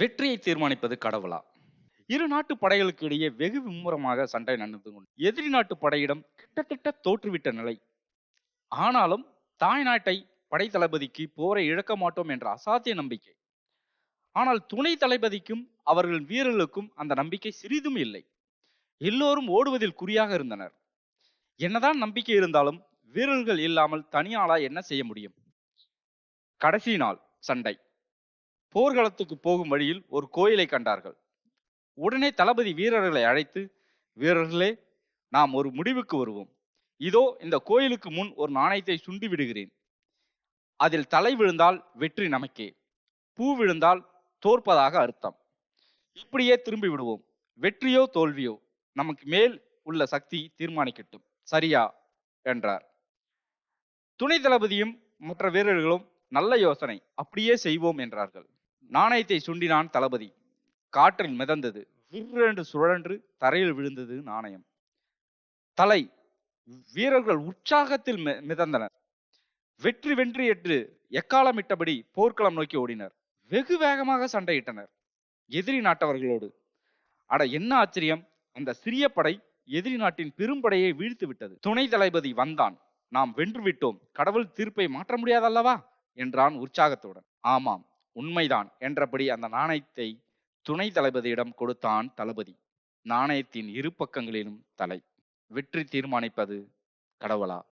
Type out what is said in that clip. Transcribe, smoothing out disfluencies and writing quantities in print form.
வெற்றியை தீர்மானிப்பது கடவுளா? இரு நாட்டு படைகளுக்கு இடையே வெகு மும்முரமாக சண்டை நடந்து கொண்டு எதிரி நாட்டு படையிடம் கிட்டத்தட்ட தோற்றுவிட்ட நிலை. ஆனாலும் தாய் நாட்டை படை தளபதிக்கு போரை இழக்க மாட்டோம் என்ற அசாத்திய நம்பிக்கை. ஆனால் துணை தளபதிக்கும் அவர்கள் வீரர்களுக்கும் அந்த நம்பிக்கை சிறிதும் இல்லை. எல்லோரும் ஓடுவதில் குறியாக இருந்தனர். என்னதான் நம்பிக்கை இருந்தாலும் வீரர்கள் இல்லாமல் தனியாளா என்ன செய்ய முடியும்? கடைசி நாள் சண்டை. போர்க்களத்துக்கு போகும் வழியில் ஒரு கோயிலை கண்டார்கள். உடனே தளபதி வீரர்களை அழைத்து, வீரர்களே, நாம் ஒரு முடிவுக்கு வருவோம். இதோ இந்த கோயிலுக்கு முன் ஒரு நாணயத்தை சுண்டி விடுகிறேன். அதில் தலை விழுந்தால் வெற்றி நமக்கே, பூ விழுந்தால் தோற்பதாக அர்த்தம். இப்படியே திரும்பி விடுவோம். வெற்றியோ தோல்வியோ நமக்கு மேல் உள்ள சக்தி தீர்மானிக்கட்டும். சரியா என்றார். துணை தளபதியும் மற்ற வீரர்களும் நல்ல யோசனை, அப்படியே செய்வோம் என்றார்கள். நாணயத்தை சுண்டினான் தளபதி. காற்றில் மிதந்தது. விற்றென்று சுழன்று தரையில் விழுந்தது நாணயம். தலை. வீரர்கள் உற்சாகத்தில் மிதந்தனர். வெற்றி வென்று என்று எக்காலமிட்டபடி போர்க்களம் நோக்கி ஓடினர். வெகு வேகமாக சண்டையிட்டனர் எதிரி நாட்டவர்களோடு. அட என்ன ஆச்சரியம்! அந்த சிறிய படை எதிரி நாட்டின் பெரும்படையை வீழ்த்து விட்டது. துணை தளபதி வந்தான். நாம் வென்று விட்டோம், கடவுள் தீர்ப்பை மாற்ற முடியாதல்லவா என்றான் உற்சாகத்துடன். ஆமாம், உண்மைதான் என்றபடி அந்த நாணயத்தை துணை தளபதியிடம் கொடுத்தான் தளபதி. நாணயத்தின் இரு பக்கங்களிலும் தலை. வெற்றி தீர்மானிப்பது கடவுளா?